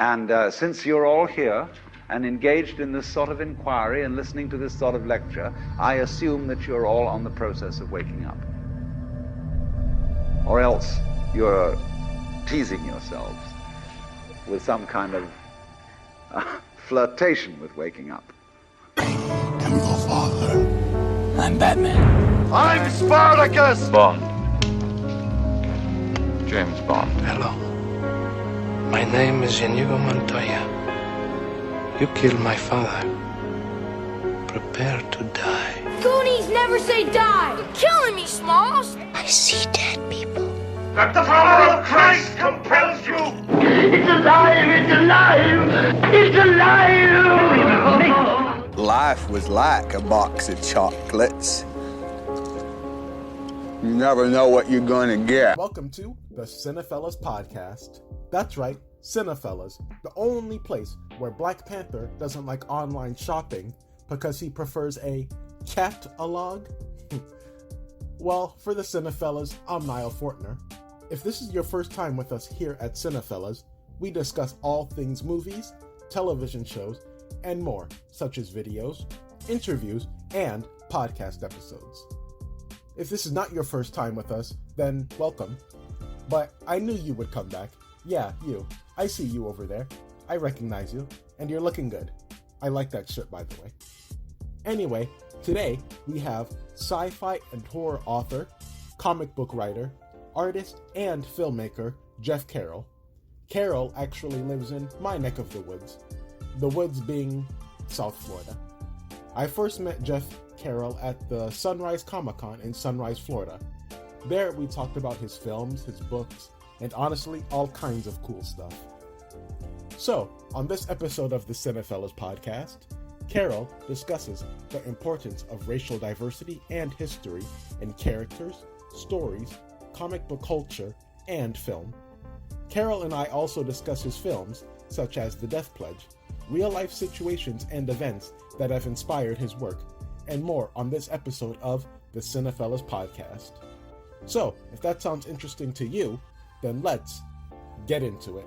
And since you're all here and engaged in this sort of inquiry and listening to this sort of lecture, I assume that you're all on the process of waking up. Or else you're teasing yourselves with some kind of flirtation with waking up. I'm your father. I'm Batman. I'm Spartacus! Bond. James Bond. Hello. My name is Inigo Montoya. You killed my father. Prepare to die. Goonies never say die! You're killing me, Smalls! I see dead people. That the power of Christ compels you! It's alive! It's alive! It's alive! Life was like a box of chocolates. You never know what you're going to get. Welcome to the Cinephellas Podcast. That's right, Cinephellas, the only place where Black Panther doesn't like online shopping because he prefers a cat-a-log. Well, for the Cinephellas, I'm Nile Fortner. If this is your first time with us here at Cinephellas, we discuss all things movies, television shows, and more, such as videos, interviews, and podcast episodes. If this is not your first time with us, then welcome. But I knew you would come back. Yeah, you. I see you over there. I recognize you, and you're looking good. I like that shirt, by the way. Anyway, today we have sci-fi and horror author, comic book writer, artist, and filmmaker Jeff Carroll. Carroll actually lives in my neck of the woods being South Florida. I first met Jeff Carroll at the Sunrise Comic-Con in Sunrise, Florida. There we talked about his films, his books, and honestly, all kinds of cool stuff. So, on this episode of the Cinephellas Podcast, Carroll discusses the importance of racial diversity and history in characters, stories, comic book culture, and film. Carroll and I also discuss his films, such as The Death Pledge, real-life situations and events that have inspired his work, and more on this episode of the Cinephellas Podcast. So, if that sounds interesting to you, then let's get into it.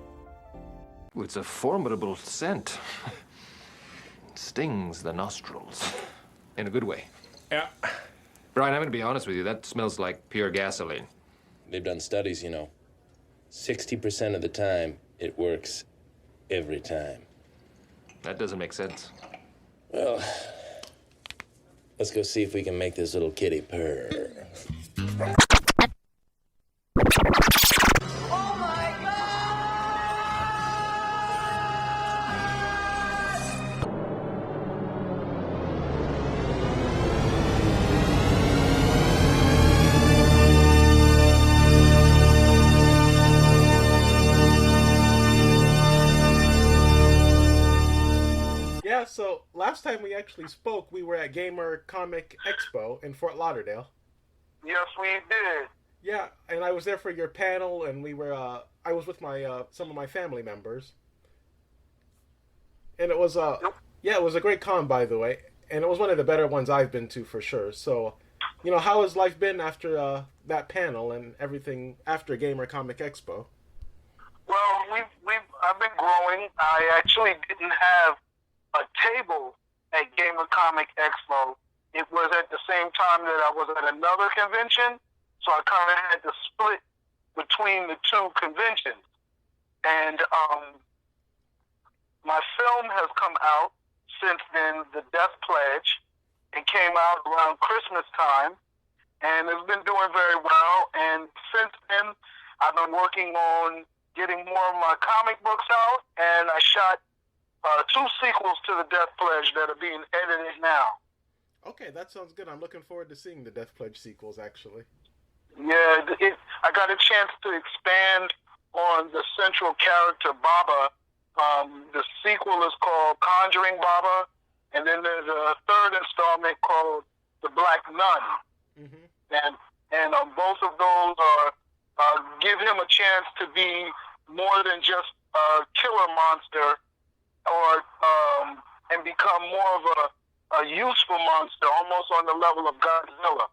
It's a formidable scent. It stings the nostrils. In a good way. Yeah. Brian, I'm going to be honest with you. That smells like pure gasoline. They've done studies, 60% of the time, it works every time. That doesn't make sense. Well, let's go see if we can make this little kitty purr. So last time we actually spoke, we were at Gamer Comic Expo in Fort Lauderdale. Yes, we did. Yeah, and I was there for your panel, and we were. I was with my some of my family members, and it was yeah, it was a great con, by the way, and it was one of the better ones I've been to for sure. So, how has life been after that panel and everything after Gamer Comic Expo? Well, I've been growing. I actually didn't have a table at Gamer Comic Expo. It was at the same time that I was at another convention, so I kind of had to split between the two conventions. And my film has come out since then, The Death Pledge. It came out around Christmas time, and it's been doing very well. And since then, I've been working on getting more of my comic books out, and I shot 2 sequels to The Death Pledge that are being edited now. Okay, that sounds good. I'm looking forward to seeing the Death Pledge sequels, actually. Yeah, I got a chance to expand on the central character, Baba. The sequel is called Conjuring Baba, and then there's a third installment called The Black Nun. Mm-hmm. And both of those give him a chance to be more than just a killer monster, or and become more of a useful monster, almost on the level of Godzilla.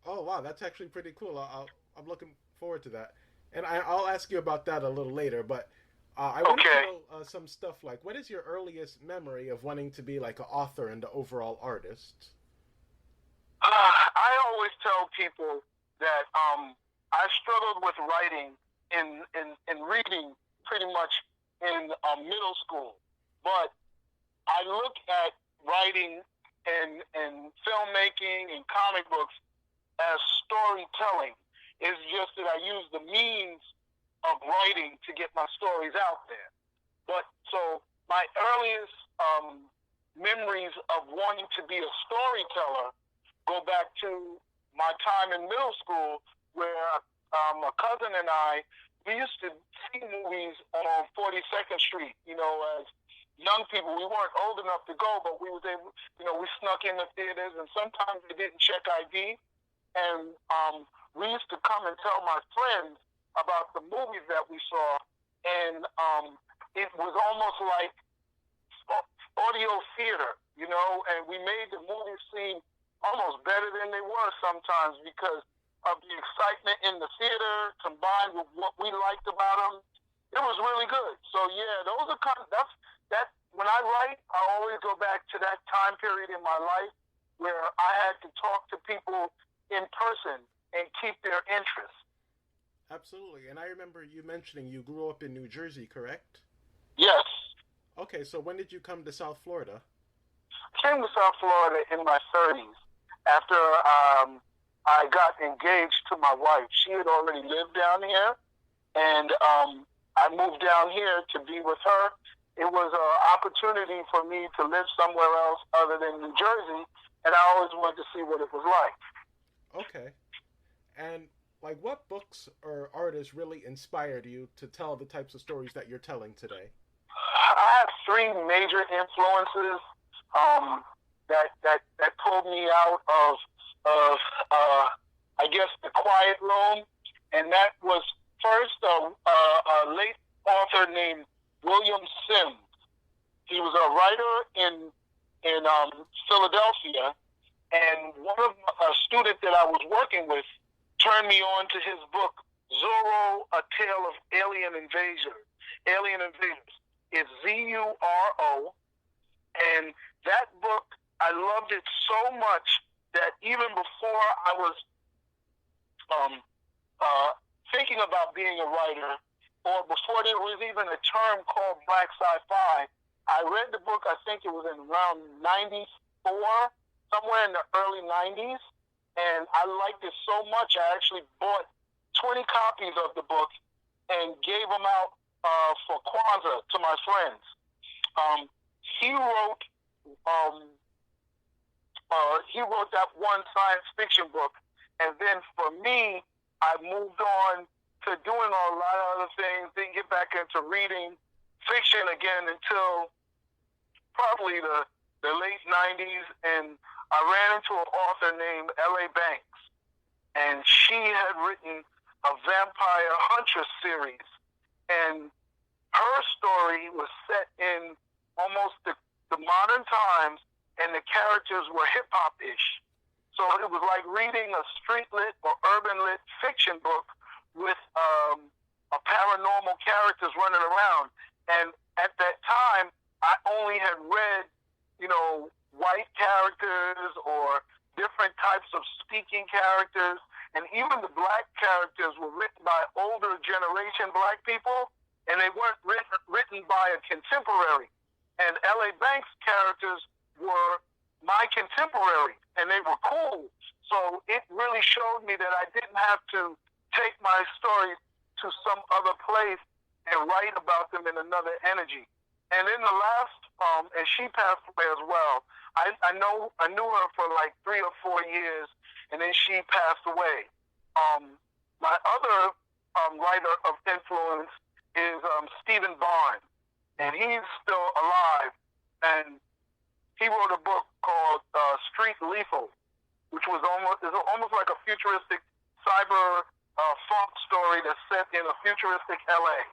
Oh wow, that's actually pretty cool. I'm looking forward to that, and I'll ask you about that a little later. But I wanted to know some stuff like, what is your earliest memory of wanting to be like an author and the overall artist? I always tell people that I struggled with writing and reading pretty much in middle school, but I look at writing and filmmaking and comic books as storytelling. It's just that I use the means of writing to get my stories out there. But so my earliest memories of wanting to be a storyteller go back to my time in middle school, where a cousin and I, we used to see movies on 42nd Street. You know, as young people, we weren't old enough to go, but we was able, you know, we snuck in the theaters, and sometimes they didn't check ID. And we used to come and tell my friends about the movies that we saw, and it was almost like audio theater, you know, and we made the movies seem almost better than they were sometimes because of the excitement in the theater combined with what we liked about them. It was really good. So yeah, those are kind of, that when I write, I always go back to that time period in my life where I had to talk to people in person and keep their interest. Absolutely. And I remember you mentioning you grew up in New Jersey, correct? Yes. Okay, so when did you come to South Florida? I came to South Florida in my 30s after I got engaged to my wife. She had already lived down here, and I moved down here to be with her. It was an opportunity for me to live somewhere else other than New Jersey, and I always wanted to see what it was like. Okay. And like, what books or artists really inspired you to tell the types of stories that you're telling today? I have three major influences that pulled me out of I guess the quiet room, and that was first a late author named William Sims. He was a writer in Philadelphia, and a student that I was working with turned me on to his book, Zorro, A Tale of Alien Invasion. Alien Invaders. It's Zuro, and that book, I loved it so much that even before I was thinking about being a writer, or before there was even a term called Black Sci-Fi, I read the book, I think it was in around 94, somewhere in the early 90s, and I liked it so much I actually bought 20 copies of the book and gave them out for Kwanzaa to my friends. He wrote that one science fiction book, and then for me, I moved on to doing a lot of other things, didn't get back into reading fiction again until probably the late 90s, and I ran into an author named L.A. Banks, and she had written a Vampire Huntress series, and her story was set in almost the modern times, and the characters were hip-hop-ish. So it was like reading a street-lit or urban-lit fiction book with a paranormal characters running around. And at that time, I only had read, you know, white characters or different types of speaking characters, and even the black characters were written by older generation black people, and they weren't written by a contemporary. And L.A. Banks' characters were my contemporary, and they were cool. So it really showed me that I didn't have to take my story to some other place and write about them in another energy. And then the last, and she passed away as well. I knew her for like 3 or 4 years, and then she passed away. My other writer of influence is Stephen Barnes, and he's still alive. And he wrote a book called Street Lethal, which was almost like a futuristic cyber funk story that's set in a futuristic LA.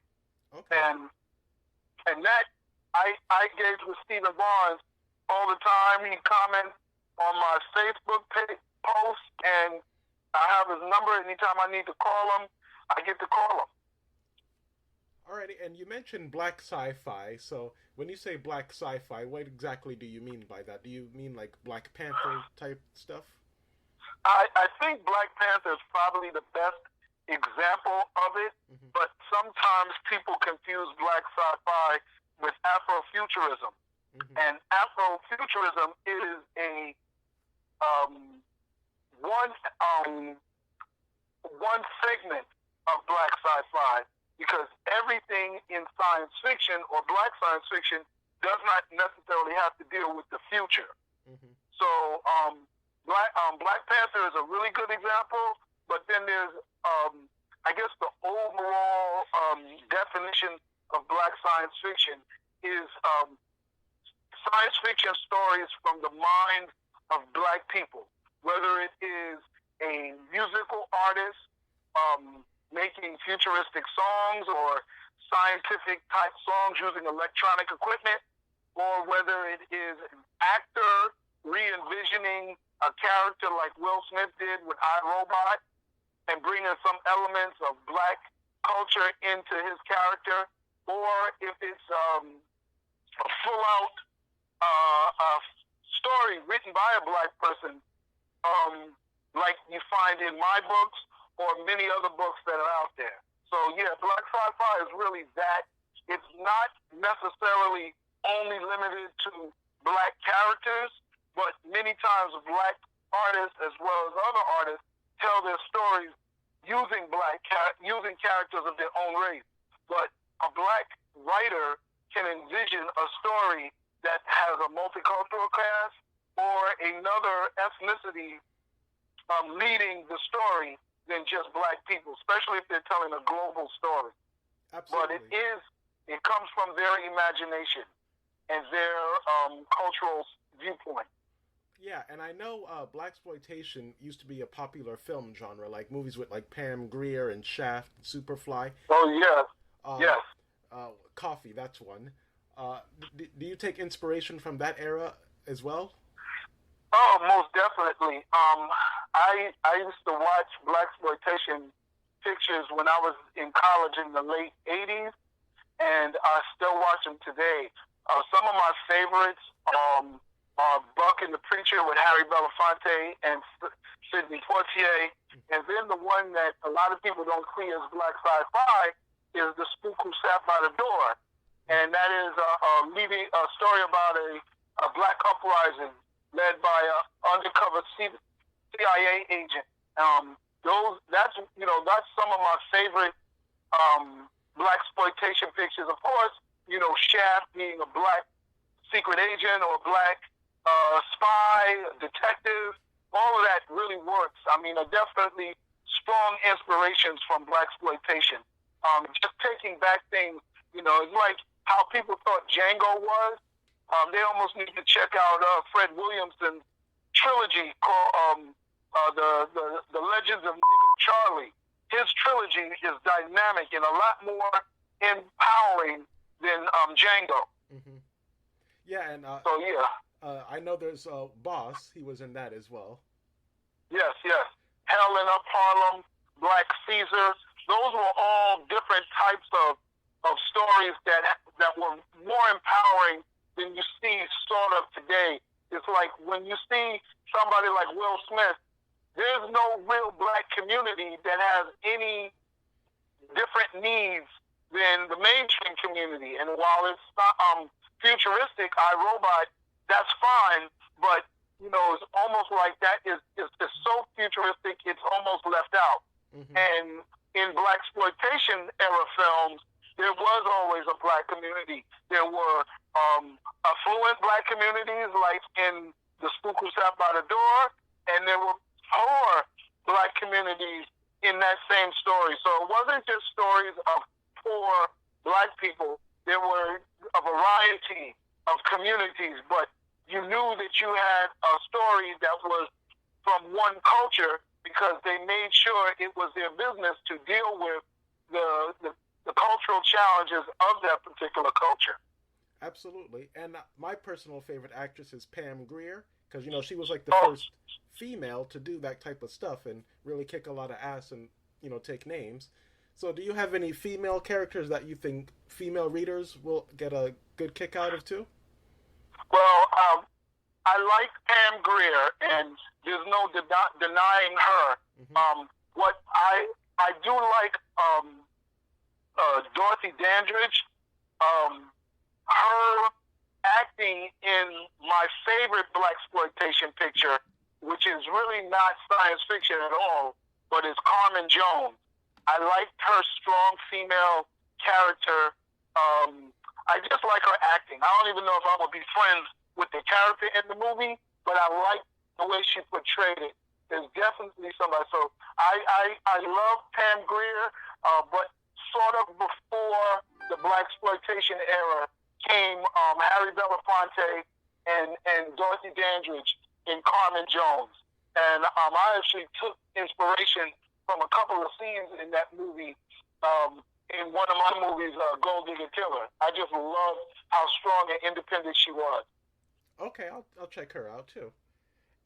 Okay. And that I engage with Stephen Barnes all the time. He comments on my Facebook post, and I have his number. Anytime I need to call him, I get to call him. Alrighty, and you mentioned black sci-fi. So when you say black sci-fi, what exactly do you mean by that? Do you mean like Black Panther type stuff? I think Black Panther is probably the best example of it, but sometimes people confuse black sci-fi with Afrofuturism. And Afrofuturism is a one segment of black sci-fi, because everything in science fiction or black science fiction does not necessarily have to deal with the future. So Black Panther is a really good example, but then there's, I guess the overall definition of black science fiction is science fiction stories from the mind of black people, whether it is a musical artist making futuristic songs or scientific type songs using electronic equipment, or whether it is an actor re-envisioning a character like Will Smith did with iRobot and bringing some elements of black culture into his character, or if it's a full-out story written by a black person, like you find in my books or many other books that are out there. So yeah, black sci-fi is really that. It's not necessarily only limited to black characters, but many times black artists as well as other artists tell their stories using using characters of their own race. But a black writer can envision a story that has a multicultural cast or another ethnicity leading the story than just black people, especially if they're telling a global story. Absolutely. But it comes from their imagination and their cultural viewpoint. Yeah, and I know Blaxploitation used to be a popular film genre, like movies with like Pam Grier and Shaft and Superfly. Oh, yes. Yes. Coffee, that's one. Do you take inspiration from that era as well? Oh, most definitely. I used to watch Blaxploitation pictures when I was in college in the late 80s, and I still watch them today. Some of my favorites are Buck and the Preacher with Harry Belafonte and Sidney Poitier, and then the one that a lot of people don't see as black sci-fi is The Spook Who Sat by the Door, and that is a story about a black uprising led by an undercover CIA agent. That's some of my favorite Blaxploitation pictures. Of course, Shaft being a black secret agent or black spy, detective, all of that really works. I mean, definitely strong inspirations from Blaxploitation. Just taking back things, it's like how people thought Django was. They almost need to check out Fred Williamson's trilogy called the Legends of Nigger Charlie. His trilogy is dynamic and a lot more empowering than Django. Yeah, and so yeah. I know there's Boss. He was in that as well. Yes. Helen Up Harlem, Black Caesar. Those were all different types of stories that were more empowering than you see sort of today. It's like when you see somebody like Will Smith, there's no real black community that has any different needs than the mainstream community. And while it's futuristic, iRobot, that's fine, but it's almost like that is so futuristic, it's almost left out. And in Blaxploitation era films, there was always a black community. There were affluent black communities, like in The Spook Who Sat by the Door, and there were poor black communities in that same story. So it wasn't just stories of poor black people. There were a variety of communities, but you knew that you had a story that was from one culture because they made sure it was their business to deal with the cultural challenges of that particular culture. Absolutely. And my personal favorite actress is Pam Grier, because, she was like the first female to do that type of stuff and really kick a lot of ass and, take names. So do you have any female characters that you think female readers will get a good kick out of too? Well, I like Pam Grier, and there's no denying her. What I do like Dorothy Dandridge. Her acting in my favorite Blaxploitation picture, which is really not science fiction at all, but is Carmen Jones. I liked her strong female character. I just like her acting. I don't even know if I would be friends with the character in the movie, but I like the way she portrayed it. There's definitely somebody. So I love Pam Grier, but sort of before the Blaxploitation era came Harry Belafonte and Dorothy Dandridge in Carmen Jones. And I actually took inspiration from a couple of scenes in that movie in one of my movies, Golddigger Killer. I just love how strong and independent she was. Okay, I'll check her out too.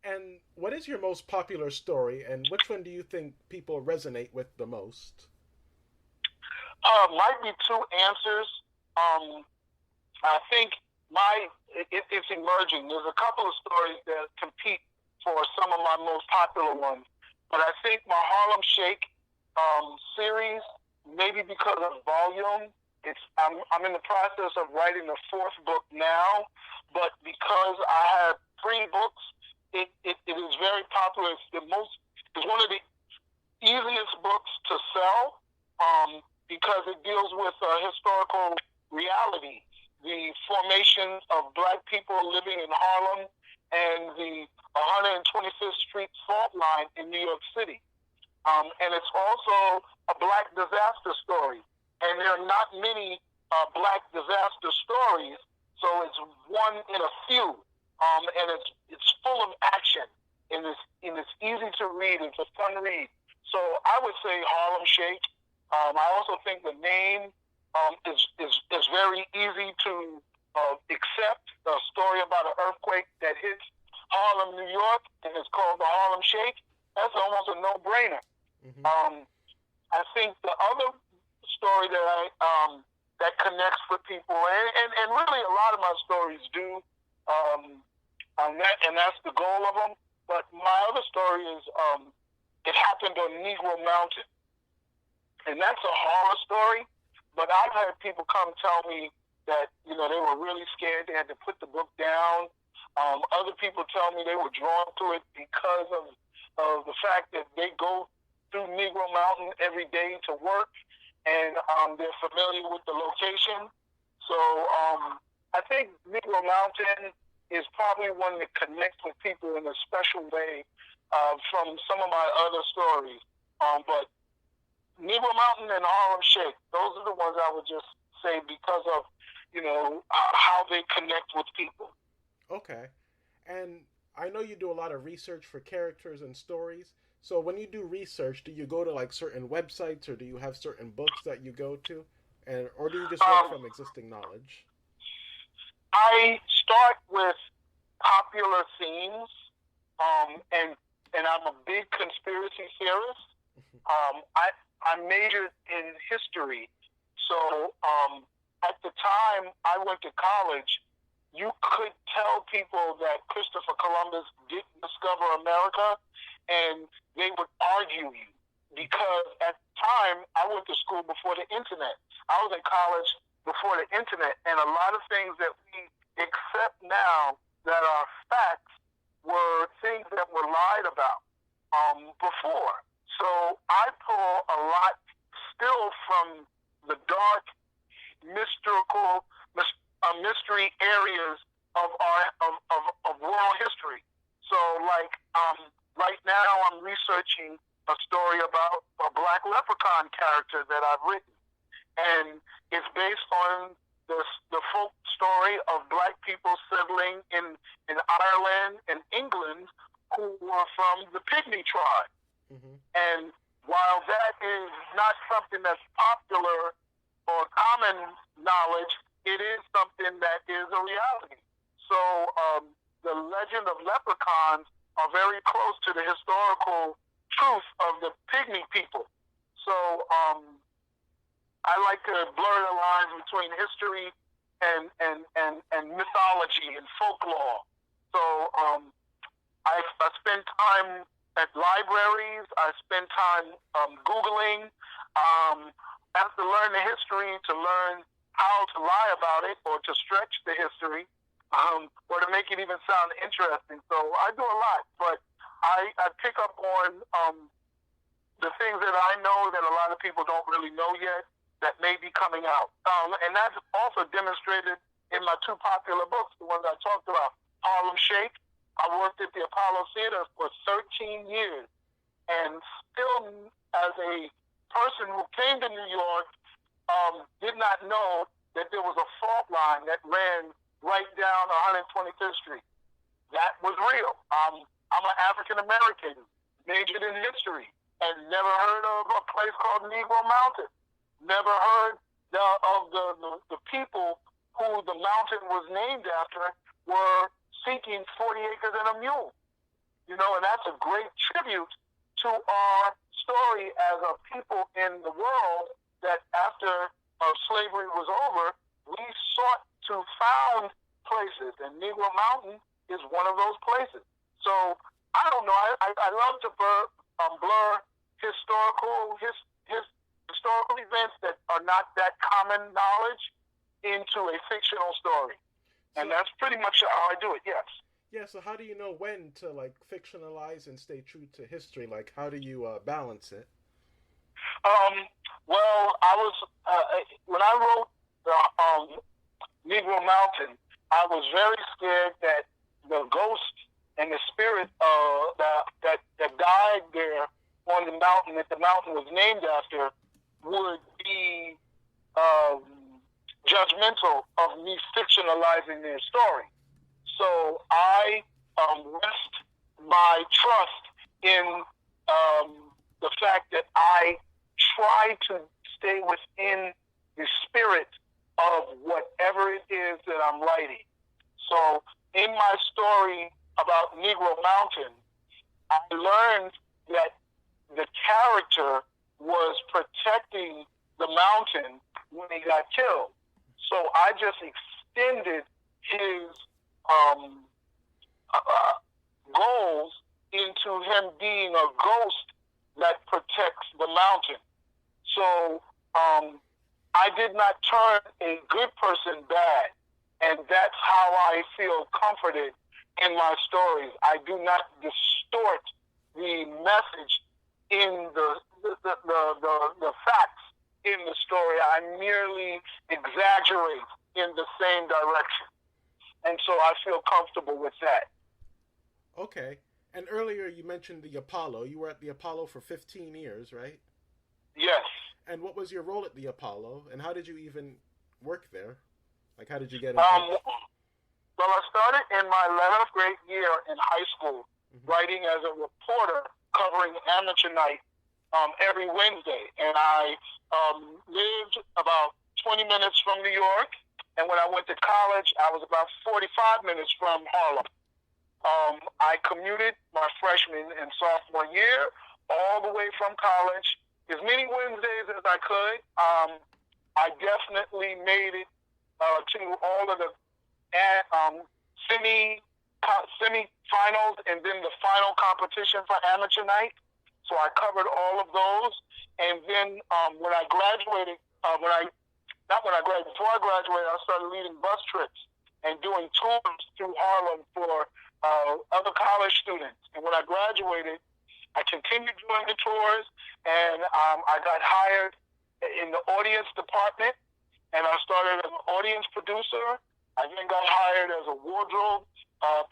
And what is your most popular story, and which one do you think people resonate with the most? Might be two answers. I think it's emerging. There's a couple of stories that compete for some of my most popular ones, but I think my Harlem Shake series, maybe because of volume, I'm in the process of writing the fourth book now, but because I have 3 books, it is very popular. It's one of the easiest books to sell because it deals with historical reality, the formation of black people living in Harlem and the 125th Street fault line in New York City. And it's also a black disaster story. And there are not many black disaster stories, so it's one in a few. And it's full of action, and it's easy to read. It's a fun read. So I would say Harlem Shake. I also think the name is very easy to accept. A story about an earthquake that hits Harlem, New York, and it's called the Harlem Shake. That's almost a no-brainer. I think the other story that connects with people, and really a lot of my stories do, and that's the goal of them. But my other story is it happened on Negro Mountain, and that's a horror story. But I've had people come tell me that they were really scared. They had to put the book down. Other people tell me they were drawn to it because of the fact that they go through Negro Mountain every day to work, and they're familiar with the location. So I think Negro Mountain is probably one that connects with people in a special way from some of my other stories. But Negro Mountain and Harlem Shake, those are the ones I would just say because of, how they connect with people. Okay. And I know you do a lot of research for characters and stories. So when you do research, do you go to like certain websites, or do you have certain books that you go to? Or do you just work from existing knowledge? I start with popular themes, and I'm a big conspiracy theorist. I majored in history, so at the time I went to college, you could tell people that Christopher Columbus didn't discover America, and they would argue you, because at the time I went to school before the internet. I was in college before the internet, and a lot of things that we accept now that are facts were things that were lied about before. So I pull a lot still from the dark, mystery areas of world history. So right now I'm researching a story about a black leprechaun character that I've written, and it's based on the folk story of black people settling in Ireland and England who were from the Pygmy tribe. And while that is not something that's popular or common knowledge, it is something that is a reality. So the legend of leprechauns are very close to the historical truth of the Pygmy people. So I like to blur the lines between history and mythology and folklore. So I spend time at libraries. I spend time Googling. I have to learn the history to learn how to lie about it or to stretch the history or to make it even sound interesting. So I do a lot, but I pick up on the things that I know that a lot of people don't really know yet that may be coming out. And that's also demonstrated in my two popular books, the ones I talked about, Harlem Shake. I worked at the Apollo Theater for 13 years, and still as a person who came to New York, did not know that there was a fault line that ran right down 125th Street. That was real. I'm an African-American, majored in history, and never heard of a place called Negro Mountain. Never heard of the people who the mountain was named after were seeking 40 acres and a mule. You know, and that's a great tribute to our story as a people in the world that after slavery was over, we sought to found places, and Negro Mountain is one of those places. So, I don't know, I love to blur historical events that are not that common knowledge into a fictional story. And that's pretty much how I do it, yes. Yeah, so how do you know when to, like, fictionalize and stay true to history? Like, how do you balance it? Well, I was, when I wrote Negro Mountain, I was very scared that the ghost and the spirit that died there on the mountain that the mountain was named after would be judgmental of me fictionalizing their story. So I rest my trust in the fact that I try to stay within the spirit of whatever it is that I'm writing. So in my story about Negro Mountain, I learned that the character was protecting the mountain when he got killed. So I just extended his goals into him being a ghost that protects the mountain. So I did not turn a good person bad, and that's how I feel comforted in my stories. I do not distort the message in the facts in the story. I merely exaggerate in the same direction. And so I feel comfortable with that. Okay. And earlier you mentioned the Apollo. You were at the Apollo for 15 years, right? Yes. And what was your role at the Apollo? And how did you even work there? Like, how did you get in touch? Well, I started in my 11th grade year in high school, writing as a reporter covering amateur night every Wednesday. And I lived about 20 minutes from New York. And when I went to college, I was about 45 minutes from Harlem. I commuted my freshman and sophomore year all the way from college, as many Wednesdays as I could. I definitely made it to all of the semi-finals and then the final competition for amateur night. So I covered all of those. And then when I graduated, before I graduated, I started leading bus trips and doing tours through Harlem for other college students. And when I graduated, I continued doing the tours, and I got hired in the audience department, and I started as an audience producer. I then got hired as a wardrobe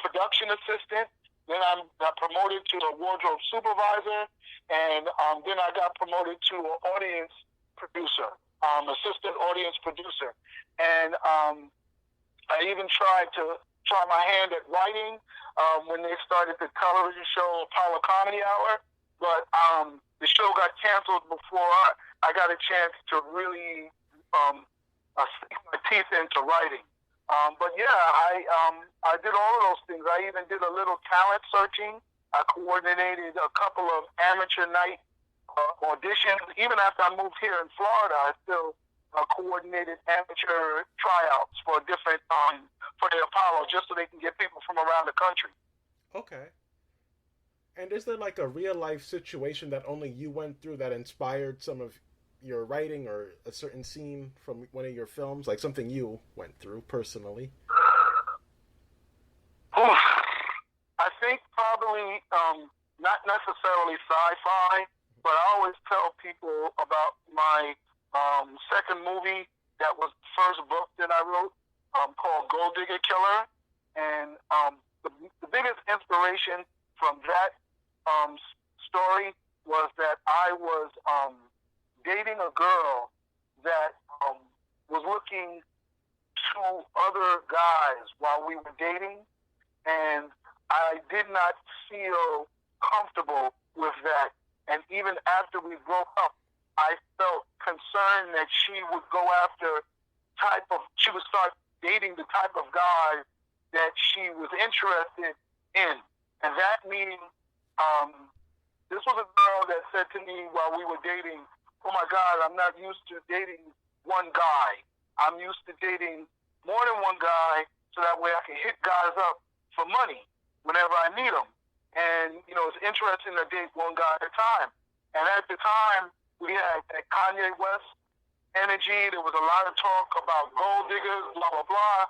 production assistant. Then I got promoted to a wardrobe supervisor, and then I got promoted to an audience producer, assistant audience producer. And I even tried my hand at writing when they started the television show Apollo Comedy Hour, but the show got canceled before I got a chance to really sink my teeth into writing. But yeah, I did all of those things. I even did a little talent searching. I coordinated a couple of amateur night auditions. Even after I moved here in Florida, I still coordinated amateur tryouts for different for the Apollo, just so they can get people from around the country. Okay. And is there like a real life situation that only you went through that inspired some of your writing or a certain scene from one of your films, like something you went through personally? I think probably not necessarily sci-fi, but I always tell people about my second movie that was the first book that I wrote, called Golddigger Killer. And the biggest inspiration from that story was that I was dating a girl that was looking to other guys while we were dating, and I did not feel comfortable with that. And even after we broke up, I felt concerned that she would go after she would start dating the type of guy that she was interested in. And that meaning, this was a girl that said to me while we were dating, "Oh my God, I'm not used to dating one guy. I'm used to dating more than one guy, so that way I can hit guys up for money whenever I need them. And, it's interesting to date one guy at a time." And at the time, we had that Kanye West energy. There was a lot of talk about gold diggers, blah, blah, blah.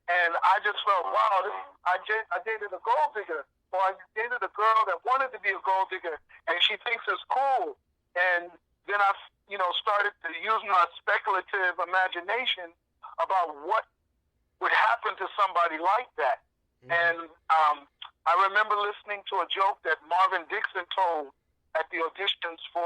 And I just felt, wow, I dated a gold digger. Or I dated a girl that wanted to be a gold digger, and she thinks it's cool. And then I, started to use my speculative imagination about what would happen to somebody like that. Mm-hmm. And I remember listening to a joke that Marvin Dixon told at the auditions for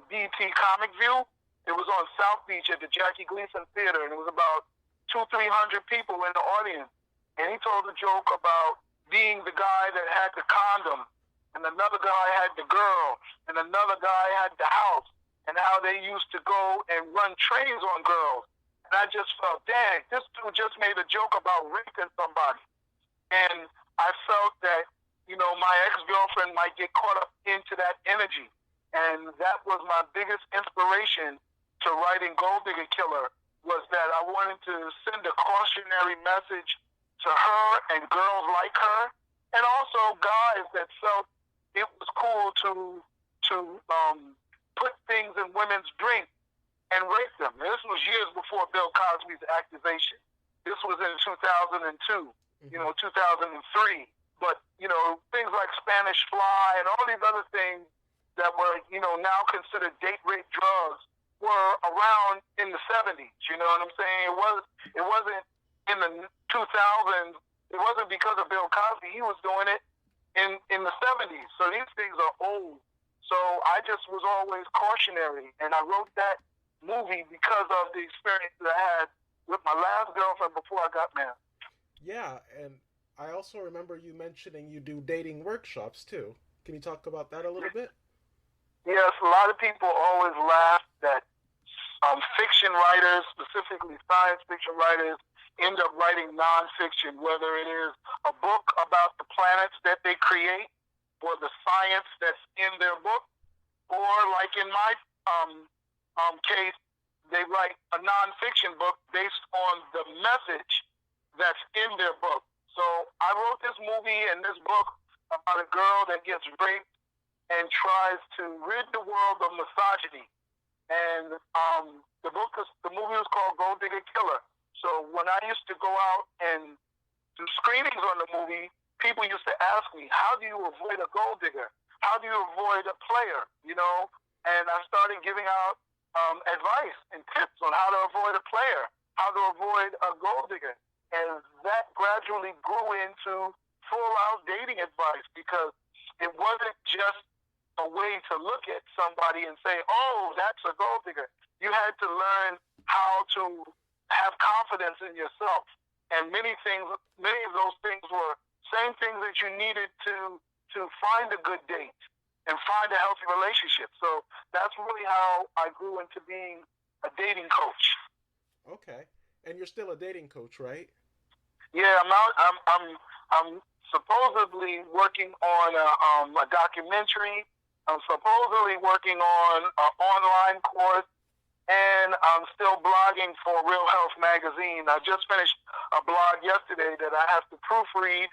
BET Comic View. It was on South Beach at the Jackie Gleason Theater, and it was about 200-300 people in the audience. And he told a joke about being the guy that had the condom, and another guy had the girl, and another guy had the house, and how they used to go and run trains on girls. And I just felt, dang, this dude just made a joke about raping somebody. And I felt that, my ex-girlfriend might get caught up into that energy. And that was my biggest inspiration to writing Golddigger Killer, was that I wanted to send a cautionary message to her and girls like her, and also guys that felt it was cool to put things in women's drinks and rape them. And this was years before Bill Cosby's accusation. This was in 2002, 2003. But, things like Spanish Fly and all these other things that were, now considered date rape drugs were around in the 70s. You know what I'm saying? It wasn't in the 2000s. It wasn't because of Bill Cosby. He was doing it in the 70s. So these things are old. So I just was always cautionary, and I wrote that movie because of the experience that I had with my last girlfriend before I got married. Yeah, and I also remember you mentioning you do dating workshops too. Can you talk about that a little bit? Yes, a lot of people always laugh that fiction writers, specifically science fiction writers, end up writing nonfiction, whether it is a book about the planets that they create or the science that's in their book, or like in my case, they write a nonfiction book based on the message that's in their book. So I wrote this movie and this book about a girl that gets raped and tries to rid the world of misogyny. And the movie was called Golddigger Killer. So when I used to go out and do screenings on the movie, people used to ask me, how do you avoid a gold digger? How do you avoid a player? And I started giving out advice and tips on how to avoid a player, how to avoid a gold digger. And that gradually grew into full-out dating advice, because it wasn't just a way to look at somebody and say, oh, that's a gold digger. You had to learn how to have confidence in yourself. And many of those things were same things that you needed to find a good date and find a healthy relationship. So that's really how I grew into being a dating coach. Okay. And you're still a dating coach, right? Yeah, I'm supposedly working on a documentary. I'm supposedly working on an online course, and I'm still blogging for Real Health Magazine. I just finished a blog yesterday that I have to proofread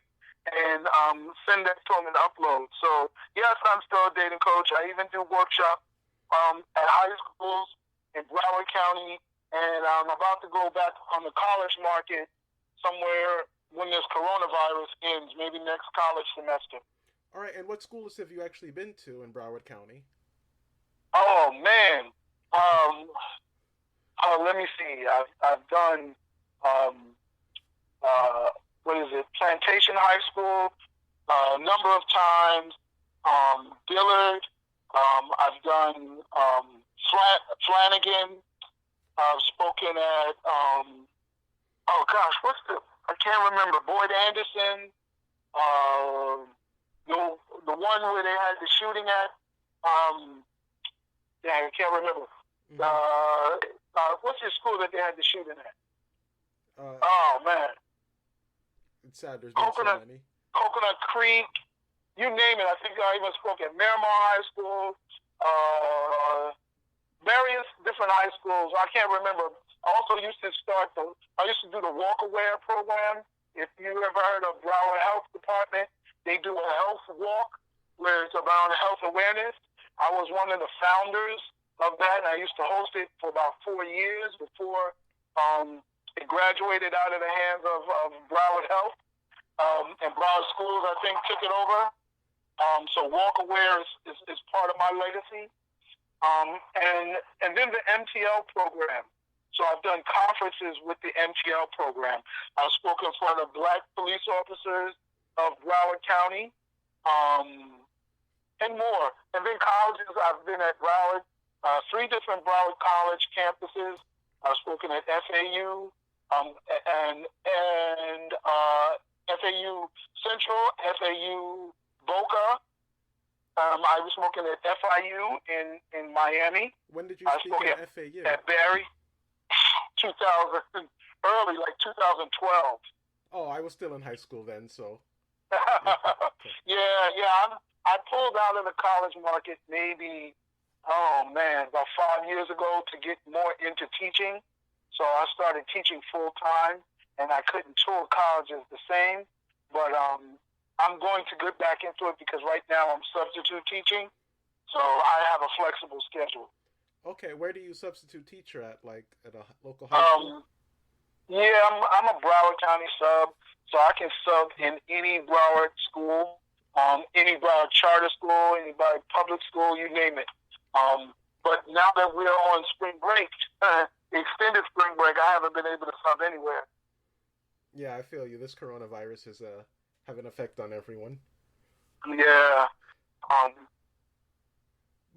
and send that to them and upload. So, yes, I'm still a dating coach. I even do workshops at high schools in Broward County, and I'm about to go back on the college market somewhere when this coronavirus ends, maybe next college semester. All right, and what schools have you actually been to in Broward County? Oh, man. Let me see. I've done, Plantation High School a number of times, Dillard. I've done Flanagan. I've spoken at, I can't remember, Boyd Anderson. The one where they had the shooting at, I can't remember. What's the school that they had the shooting at? Oh, man. It's sad there's been so many. Coconut Creek, you name it. I think I even spoke at Miramar High School, various different high schools. I can't remember. I also used to do the Walk Aware program. If you ever heard of Broward Health Department, they do a health walk where it's around health awareness. I was one of the founders of that, and I used to host it for about 4 years before it graduated out of the hands of Broward Health. And Broward Schools, I think, took it over. So Walk Aware is part of my legacy. And then the MTL program. So I've done conferences with the MTL program. I've spoken for the Black police officers of Broward County, and more. And then colleges, I've been at Broward, 3 different Broward College campuses. I've spoken at FAU, and FAU Central, FAU Boca. I was spoken at FIU in Miami. When did you speak at FAU? At Barry, 2012. Oh, I was still in high school then, so. Yeah. I pulled out of the college market maybe, about 5 years ago to get more into teaching. So I started teaching full time, and I couldn't tour colleges the same. But I'm going to get back into it because right now I'm substitute teaching, so I have a flexible schedule. Okay, where do you substitute teacher at? Like at a local high school? Yeah, I'm a Broward County sub, so I can sub in any Broward school, any Broward charter school, any Broward public school, you name it. But now that we're on spring break, extended spring break, I haven't been able to sub anywhere. Yeah, I feel you. This coronavirus is have an effect on everyone. Yeah.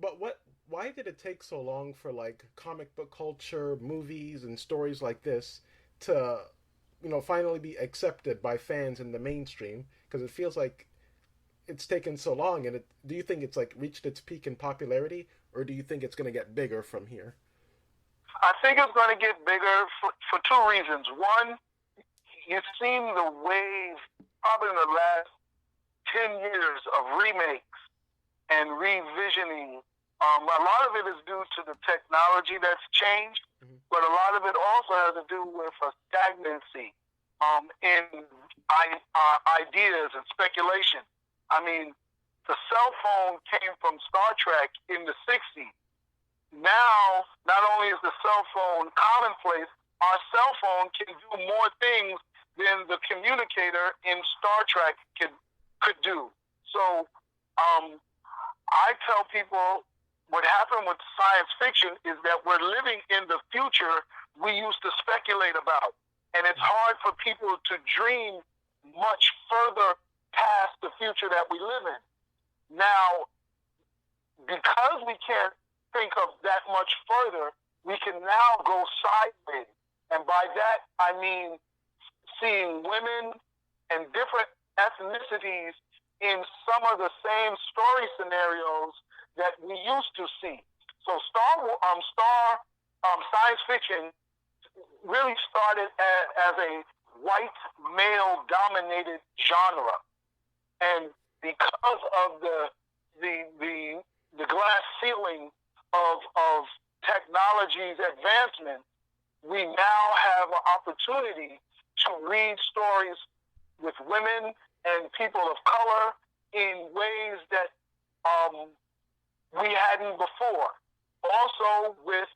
But why did it take so long for like comic book culture, movies, and stories like this to, finally be accepted by fans in the mainstream? Because it feels like it's taken so long, and do you think it's like reached its peak in popularity, or do you think it's going to get bigger from here? I think it's going to get bigger for 2 reasons. One, you've seen the wave probably in the last 10 years of remakes and revisioning. A lot of it is due to the technology that's changed, but a lot of it also has to do with a stagnancy in ideas and speculation. I mean, the cell phone came from Star Trek in the 60s. Now, not only is the cell phone commonplace, our cell phone can do more things than the communicator in Star Trek could do. So I tell people what happened with science fiction is that we're living in the future we used to speculate about. And it's hard for people to dream much further past the future that we live in. Now, because we can't think of that much further, we can now go sideways. And by that, I mean seeing women and different ethnicities in some of the same story scenarios that we used to see. So science fiction really started as a white male-dominated genre, and because of the glass ceiling of technology's advancement, we now have an opportunity to read stories with women and people of color in ways that we hadn't before. Also, with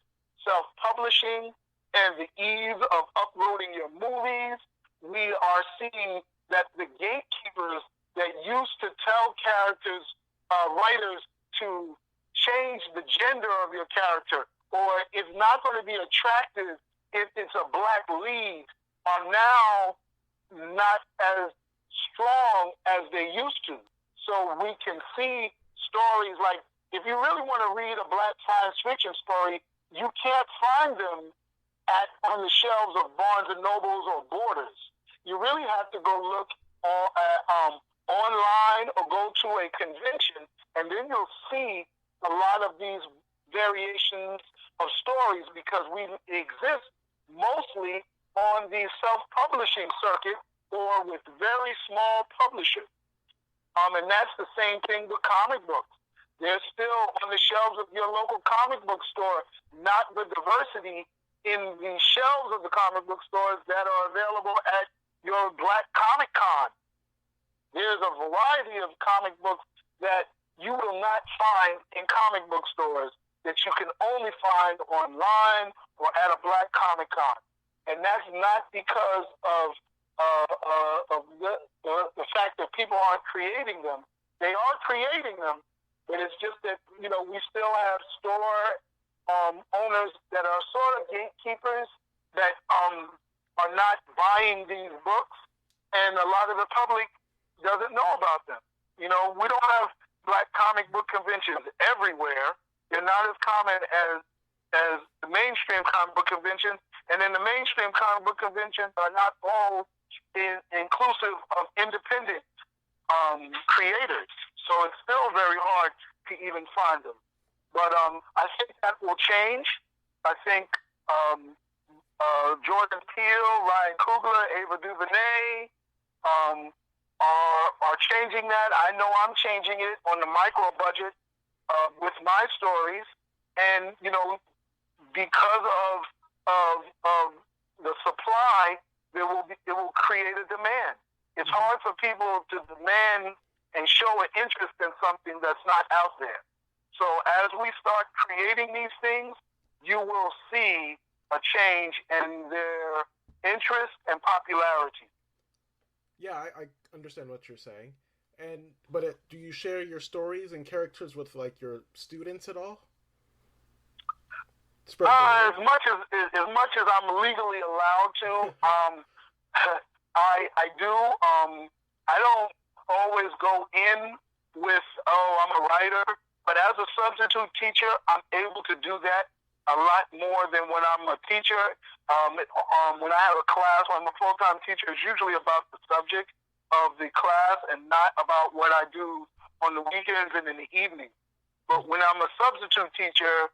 self-publishing and the ease of uploading your movies, we are seeing that the gatekeepers that used to tell writers to change the gender of your character, or it's not going to be attractive if it's a black lead, are now not as strong as they used to. So we can see stories like, if you really want to read a black science fiction story, you can't find them on the shelves of Barnes and Nobles or Borders. You really have to go look online or go to a convention, and then you'll see a lot of these variations of stories, because we exist mostly on the self-publishing circuit or with very small publishers. And that's the same thing with comic books. They're still on the shelves of your local comic book store, not the diversity in the shelves of the comic book stores that are available at your Black Comic Con. There's a variety of comic books that you will not find in comic book stores that you can only find online or at a Black Comic Con. And that's not because of the fact that people aren't creating them. They are creating them, but it's just that, we still have store owners that are sort of gatekeepers that are not buying these books, and a lot of the public doesn't know about them. We don't have Black comic book conventions everywhere. They're not as common as the mainstream comic book conventions, and then the mainstream comic book conventions are not all inclusive of independent creators. So it's still very hard to even find them. But I think that will change. I think Jordan Peele, Ryan Coogler, Ava DuVernay are changing that. I know I'm changing it on the micro budget with my stories, and because of the supply, it will create a demand. It's hard for people to demand and show an interest in something that's not out there. So as we start creating these things, you will see a change in their interest and popularity. Yeah, I understand what you're saying. But do you share your stories and characters with your students at all? As much as I'm legally allowed to, I do. I don't always go in with, I'm a writer, but as a substitute teacher, I'm able to do that a lot more than when I'm a teacher. When I have a class, when I'm a full-time teacher, it's usually about the subject of the class and not about what I do on the weekends and in the evening. But when I'm a substitute teacher,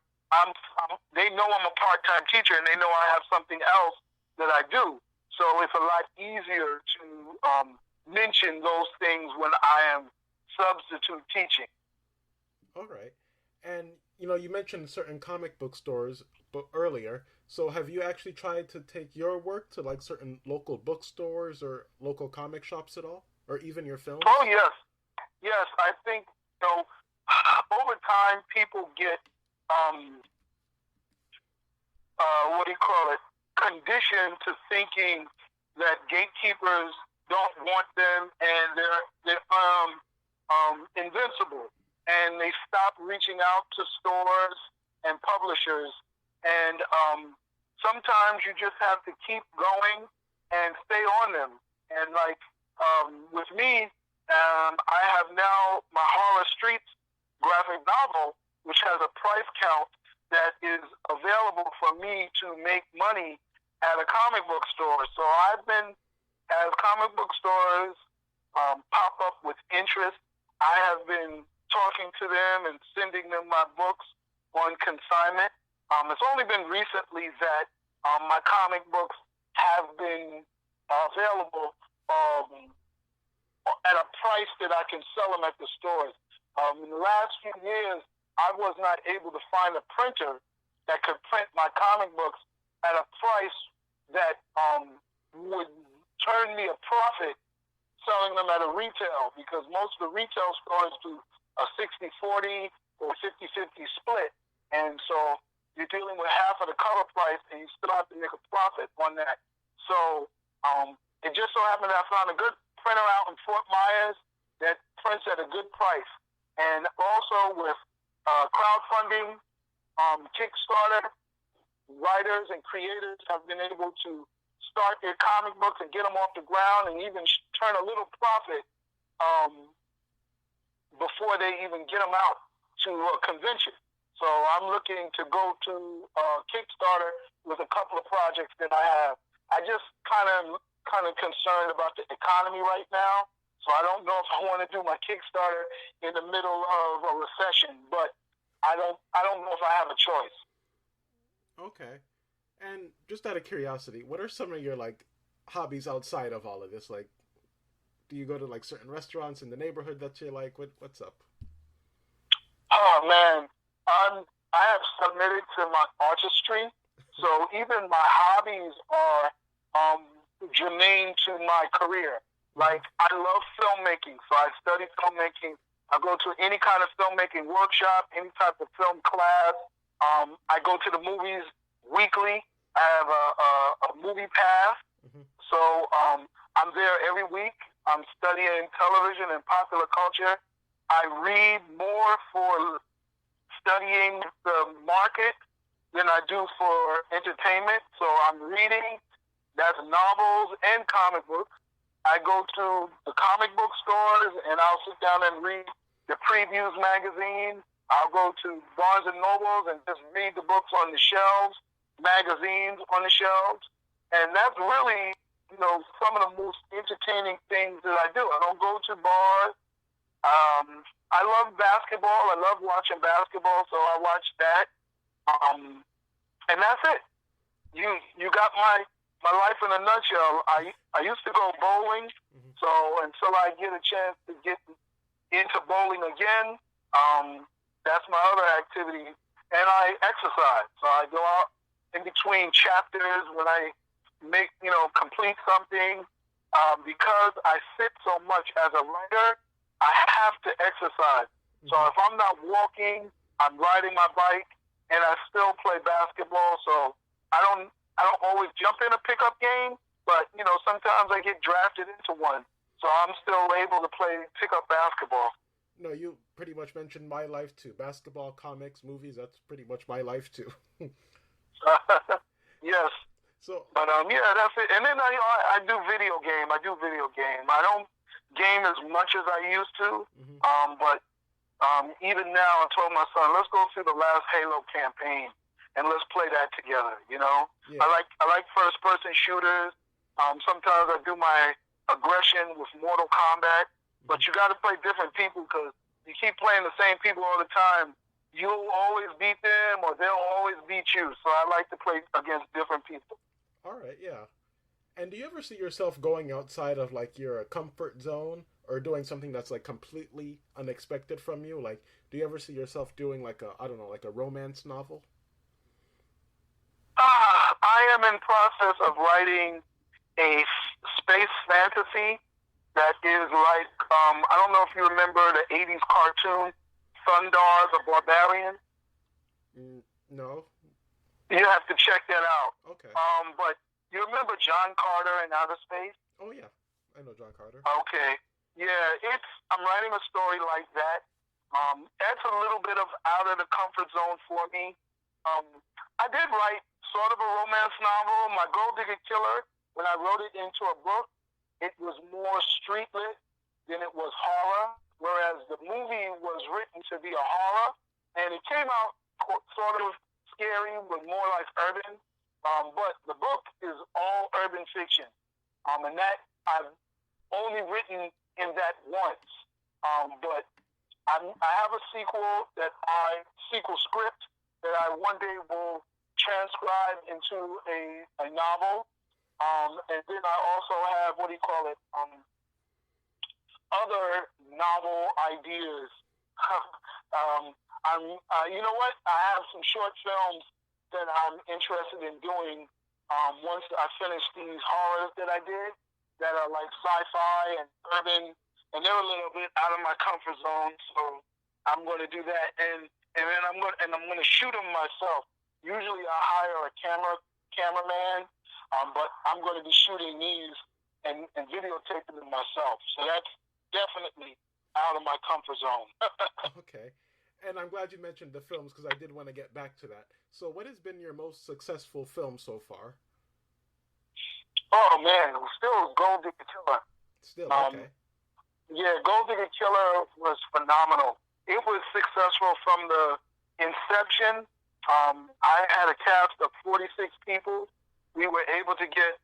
they know I'm a part-time teacher, and they know I have something else that I do. So it's a lot easier to mention those things when I am substitute teaching. All right. And, you mentioned certain comic book stores earlier. So have you actually tried to take your work to, certain local bookstores or local comic shops at all? Or even your films? Oh, yes. Yes, I think, over time, people get, conditioned to thinking that gatekeepers don't want them and they're invincible. And they stop reaching out to stores and publishers. And sometimes you just have to keep going and stay on them. And with me, I have now my Horror Streets graphic novel, which has a price count that is available for me to make money at a comic book store. So I've been, as comic book stores pop up with interest, I have been talking to them and sending them my books on consignment. It's only been recently that my comic books have been available at a price that I can sell them at the stores. In the last few years, I was not able to find a printer that could print my comic books at a price that would turn me a profit selling them at a retail, because most of the retail stores do a 60-40 or 50-50 split. And so you're dealing with half of the cover price, and you still have to make a profit on that. So it just so happened that I found a good printer out in Fort Myers that prints at a good price. And also with crowdfunding, Kickstarter, writers and creators have been able to start their comic books and get them off the ground and even turn a little profit before they even get them out to a convention. So I'm looking to go to Kickstarter with a couple of projects that I have. I just kind of concerned about the economy right now, so I don't know if I want to do my Kickstarter in the middle of a recession, but I don't know if I have a choice. Okay. And just out of curiosity, what are some of your like hobbies outside of all of this? Like, do you go to like certain restaurants in the neighborhood that you like? What's up? Oh man, I have submitted to my artistry, so even my hobbies are germane to my career. Like, I love filmmaking, so I study filmmaking. I go to any kind of filmmaking workshop, any type of film class. I go to the movies weekly. I have a movie pass, so I'm there every week. I'm studying television and popular culture. I read more for studying the market than I do for entertainment. So I'm reading, that's novels and comic books. I go to the comic book stores and I'll sit down and read the previews magazine. I'll go to Barnes and Nobles and just read the books on the shelves, magazines on the shelves. And that's really, some of the most entertaining things that I do. I don't go to bars. I love basketball. I love watching basketball, so I watch that. And that's it. You got my life in a nutshell. I used to go bowling, so until I get a chance to get into bowling again, that's my other activity. And I exercise. So I go out in between chapters when I complete something. Because I sit so much as a writer, I have to exercise. So if I'm not walking, I'm riding my bike, and I still play basketball. So I don't always jump in a pickup game, but sometimes I get drafted into one. So I'm still able to play pickup basketball. No, you pretty much mentioned my life too. Basketball, comics, movies, that's pretty much my life too. Yes. So, but yeah, that's it. And then I do video game. I don't game as much as I used to. But even now, I told my son, let's go through the last Halo campaign and let's play that together. Yeah. I like first person shooters. Sometimes I do my aggression with Mortal Kombat. But you got to play different people, because you keep playing the same people all the time, you'll always beat them or they'll always beat you. So I like to play against different people. All right, yeah. And do you ever see yourself going outside of like your comfort zone or doing something that's like completely unexpected from you? Like, do you ever see yourself doing like a romance novel? I am in process of writing a space fantasy that is like, I don't know if you remember the 80s cartoon, Thundar the Barbarian. No. You have to check that out. Okay. But you remember John Carter in Outer Space? Oh, yeah. I know John Carter. Okay. Yeah, I'm writing a story like that. That's a little bit of out of the comfort zone for me. I did write sort of a romance novel, my Golddigger Killer. When I wrote it into a book, it was more street lit than it was horror, whereas the movie was written to be a horror, and it came out sort of scary, but more like urban. But the book is all urban fiction, and that I've only written in that once. But I have a sequel script that I one day will transcribe into a novel. And then I also have, other novel ideas. You know what? I have some short films that I'm interested in doing once I finish these horrors that I did that are like sci-fi and urban, and they're a little bit out of my comfort zone. So I'm going to do that, and then I'm going to shoot them myself. Usually I hire a cameraman, but I'm going to be shooting these and videotaping them myself. So that's definitely out of my comfort zone. Okay. And I'm glad you mentioned the films because I did want to get back to that. So what has been your most successful film so far? Oh, man. Still Golddigger Killer. Still, okay. Yeah, Golddigger Killer was phenomenal. It was successful from the inception. I had a cast of 46 people. We were able to get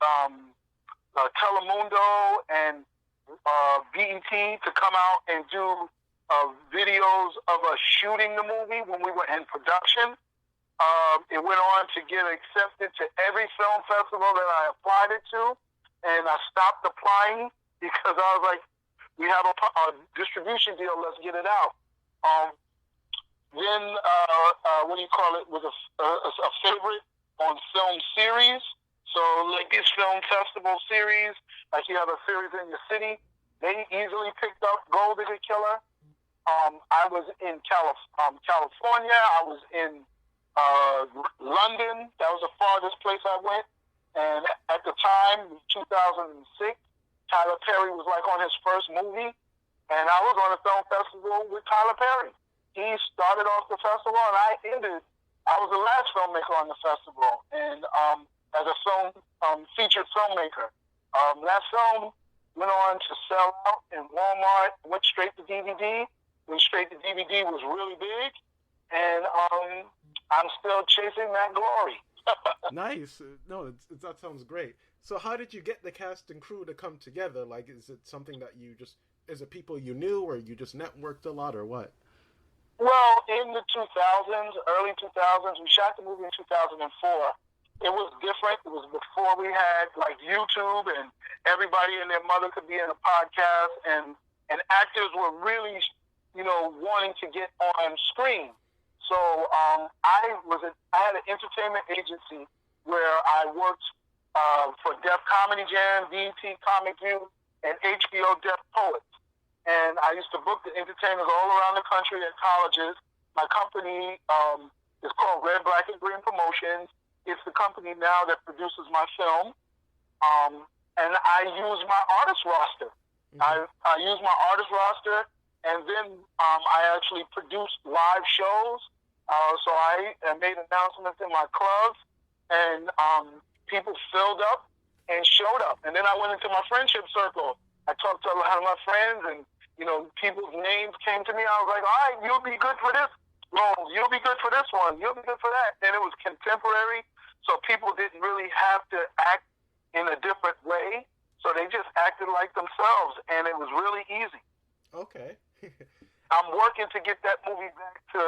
Telemundo and BET to come out and do videos of us shooting the movie when we were in production. It went on to get accepted to every film festival that I applied it to, and I stopped applying because I was like, we have a distribution deal, let's get it out. Then, was a favorite on film series. So like this film festival series, like you have a series in your city, they easily picked up Golddigger Killer. I was in California. I was in London. That was the farthest place I went. And at the time, 2006, Tyler Perry was like on his first movie. And I was on a film festival with Tyler Perry. He started off the festival, and I was the last filmmaker on the festival. And as a featured filmmaker. That film went on to sell out in Walmart, went straight to DVD. Went straight to DVD, was really big, and I'm still chasing that glory. Nice. No, that sounds great. So how did you get the cast and crew to come together? Like, is it something that is it people you knew, or you just networked a lot, or what? Well, in the 2000s, early 2000s, we shot the movie in 2004. It was different. It was before we had, like, YouTube, and everybody and their mother could be in a podcast, and actors were really, wanting to get on screen. So I had an entertainment agency where I worked for Def Comedy Jam, BET Comic View, and HBO Def Poets. And I used to book the entertainers all around the country at colleges. My company is called Red, Black, and Green Promotions. It's the company now that produces my film. And I use my artist roster. Mm-hmm. I use my artist roster, and then I actually produced live shows. So I made announcements in my clubs, and people filled up and showed up. And then I went into my friendship circle. I talked to a lot of my friends, and people's names came to me. I was like, all right, you'll be good for this role. You'll be good for this one. You'll be good for that. And it was contemporary, so people didn't really have to act in a different way. So they just acted like themselves, and it was really easy. Okay. I'm working to get that movie back to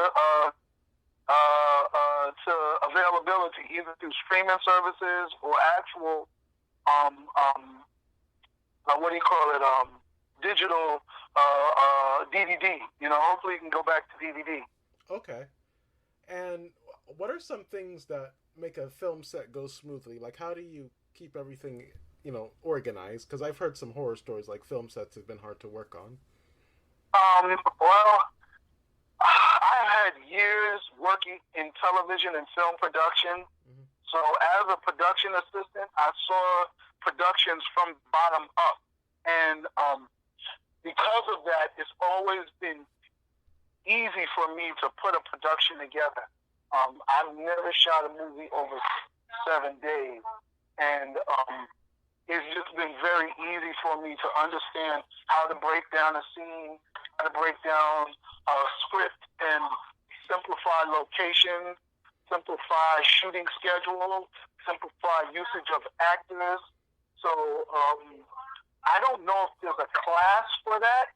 availability, either through streaming services or actual digital DVD. Hopefully it can go back to DVD. Okay. And what are some things that make a film set go smoothly? Like, how do you keep everything, organized? Because I've heard some horror stories, like film sets have been hard to work on. Well, I've had years working in television and film production. Mm-hmm. So as a production assistant, I saw productions from bottom up. And because of that, it's always been easy for me to put a production together. I've never shot a movie over 7 days. And it's just been very easy for me to understand how to break down a scene, how to break down a script, and simplify location, simplify shooting schedule, simplify usage of actors. So I don't know if there's a class for that,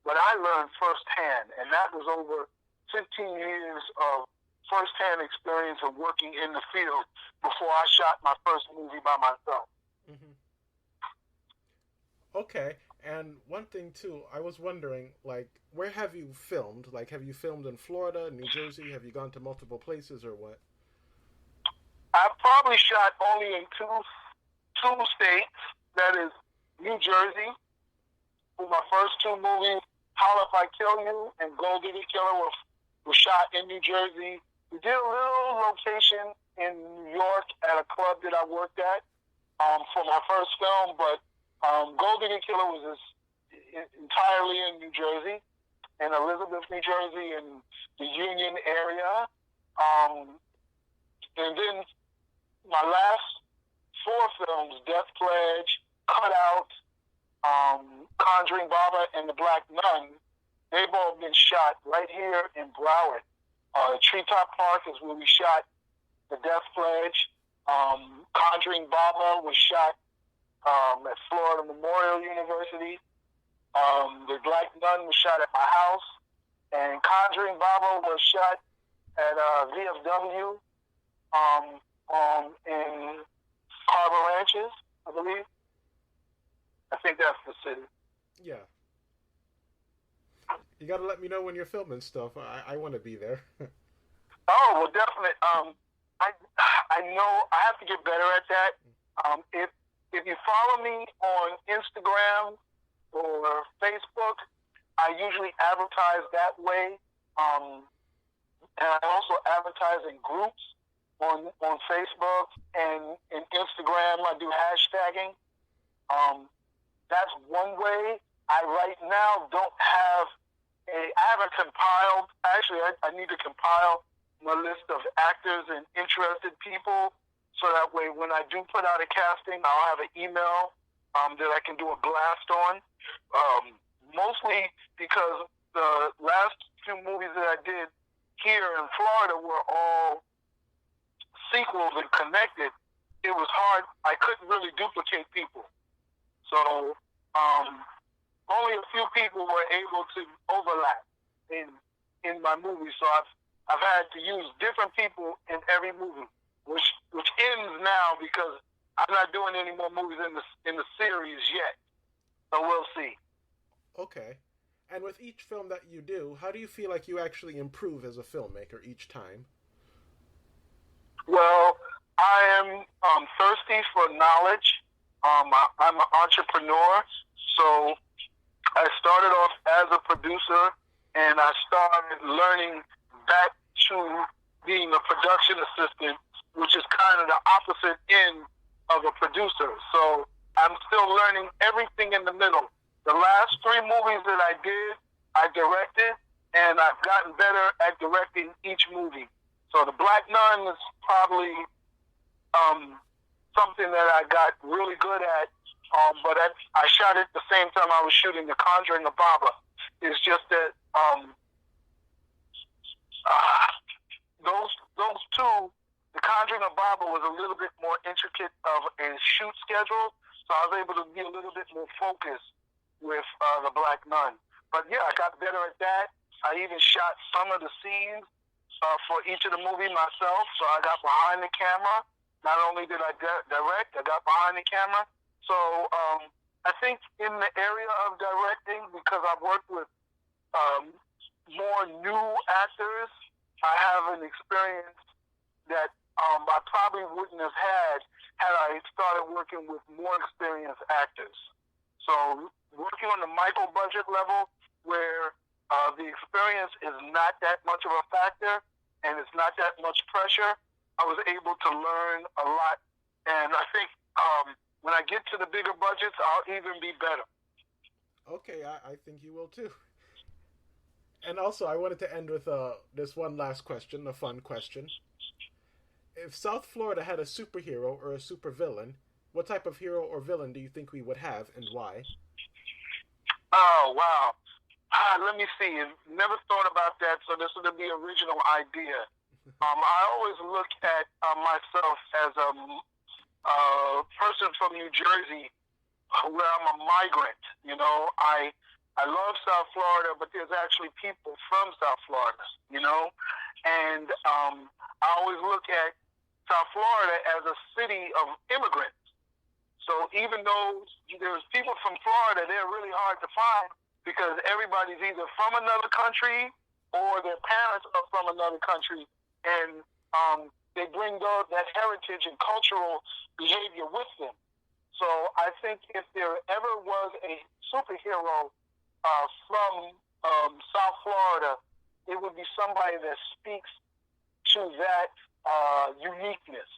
but I learned firsthand, and that was over 15 years of firsthand experience of working in the field before I shot my first movie by myself. Mm-hmm. Okay, and one thing too, I was wondering, like, where have you filmed? Like, have you filmed in Florida, New Jersey? Have you gone to multiple places, or what? probably shot only in two states. That is New Jersey, with my first two movies, Holla If I Kill You and Golddigger Killer, were shot in New Jersey. We did a little location in New York at a club that I worked at for my first film, but Golddigger Killer was entirely in New Jersey, in Elizabeth, New Jersey, in the Union area. And then my last four films, Death Pledge, Cut Out, Conjuring Baba, and The Black Nun, they've all been shot right here in Broward. Treetop Park is where we shot The Death Pledge. Conjuring Baba was shot at Florida Memorial University. The Black Nun was shot at my house. And Conjuring Baba was shot at VFW in Harbor Ranches, I believe. I think that's the city. Yeah. You gotta let me know when you're filming stuff. I want to be there. Oh, well, definitely. I know I have to get better at that. If you follow me on Instagram or Facebook, I usually advertise that way. And I also advertise in groups on Facebook and in Instagram. I do hashtagging. That's one way. I right now don't have I haven't compiled. Actually, I need to compile my list of actors and interested people, so that way when I do put out a casting, I'll have an email that I can do a blast on. Mostly because the last few movies that I did here in Florida were all sequels and connected. It was hard. I couldn't really duplicate people. So only a few people were able to overlap in my movie. So I've had to use different people in every movie, which ends now because I'm not doing any more movies in the series yet. So we'll see. Okay. And with each film that you do, how do you feel like you actually improve as a filmmaker each time? Well, I am thirsty for knowledge. I'm an entrepreneur, so I started off as a producer, and I started learning back to being a production assistant, which is kind of the opposite end of a producer. So I'm still learning everything in the middle. The last three movies that I did, I directed, and I've gotten better at directing each movie. So The Black Nun is probably something that I got really good at, but I shot it the same time I was shooting The Conjuring of Baba. It's just that those two, The Conjuring of Baba was a little bit more intricate of a shoot schedule, so I was able to be a little bit more focused with The Black Nun. But yeah, I got better at that. I even shot some of the scenes for each of the movie myself, so I got behind the camera. Not only did I direct, I got behind the camera. So I think in the area of directing, because I've worked with more new actors, I have an experience that I probably wouldn't have had I started working with more experienced actors. So working on the micro budget level, where the experience is not that much of a factor and it's not that much pressure, I was able to learn a lot. And I think when I get to the bigger budgets, I'll even be better. Okay, I think you will too. And also, I wanted to end with this one last question, a fun question. If South Florida had a superhero or a supervillain, what type of hero or villain do you think we would have, and why? Oh, wow. Let me see. Never thought about that, so this would be the original idea. I always look at myself as a person from New Jersey, where I'm a migrant. You know, I love South Florida, but there's actually people from South Florida, you know? And I always look at South Florida as a city of immigrants. So even though there's people from Florida, they're really hard to find because everybody's either from another country or their parents are from another country. And they bring that heritage and cultural behavior with them. So I think if there ever was a superhero from South Florida, it would be somebody that speaks to that uniqueness.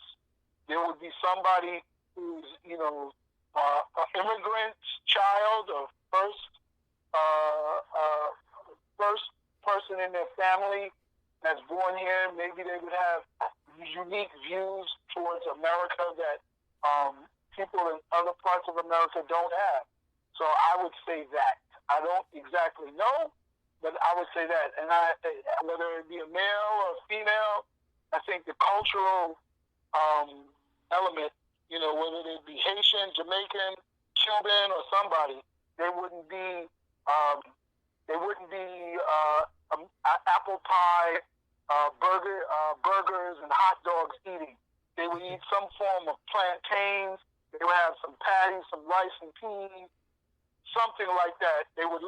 There would be somebody who's, an immigrant child or first person in their family that's born here. Maybe they would have unique views towards America that people in other parts of America don't have. So I would say that. I don't exactly know, but I would say that. And whether it be a male or female, I think the cultural element, whether they be Haitian, Jamaican, Cuban, or somebody, they wouldn't be apple pie, burgers, and hot dogs eating. They would eat some form of plantains. They would have some patties, some rice and peas, something like that. They would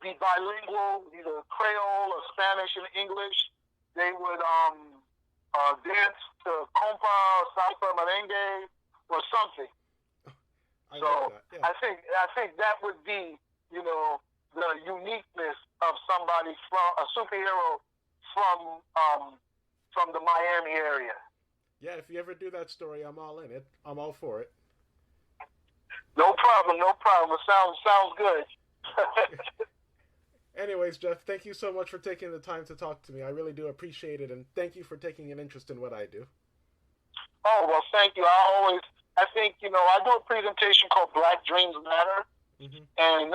be bilingual, either Creole or Spanish and English. They would dance to compa, salsa, merengue, or something. I think that would be, the uniqueness of somebody a superhero from the Miami area. Yeah, if you ever do that story, I'm all in it. I'm all for it. No problem. It sounds good. Anyways, Jeff, thank you so much for taking the time to talk to me. I really do appreciate it, and thank you for taking an interest in what I do. Oh, well, thank you. I think, I do a presentation called Black Dreams Matter, and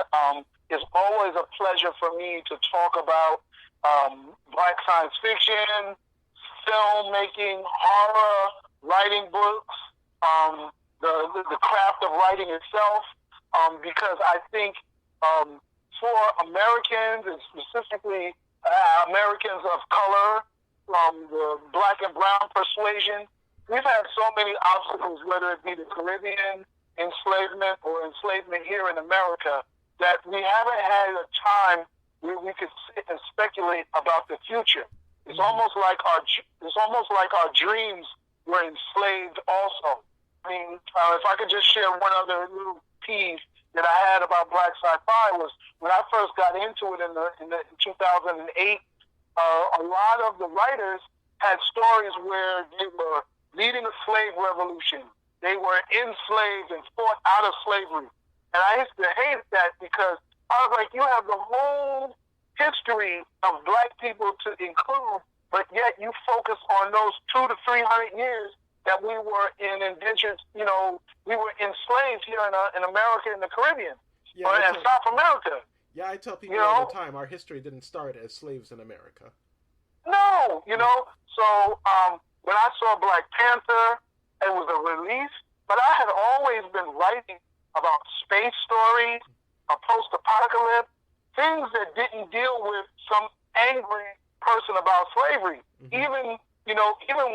it's always a pleasure for me to talk about Black science fiction, filmmaking, horror, writing books, the craft of writing itself, because I think for Americans, and specifically Americans of color, from the black and brown persuasion, we've had so many obstacles, whether it be the Caribbean enslavement or enslavement here in America, that we haven't had a time where we could sit and speculate about the future. It's almost like our dreams were enslaved also. I mean, if I could just share one other little piece that I had about Black Sci-Fi was when I first got into it in 2008. A lot of the writers had stories where they were leading a slave revolution. They were enslaved and fought out of slavery. And I used to hate that because I was like, you have the whole history of black people to include, but yet you focus on those 200 to 300 years that we were in indentured, we were enslaved here in America and the Caribbean, and South America. Yeah, I tell people all the time, our history didn't start as slaves in America. No, so when I saw Black Panther, it was a release, but I had always been writing about space stories, a post-apocalypse, things that didn't deal with some angry person about slavery. Even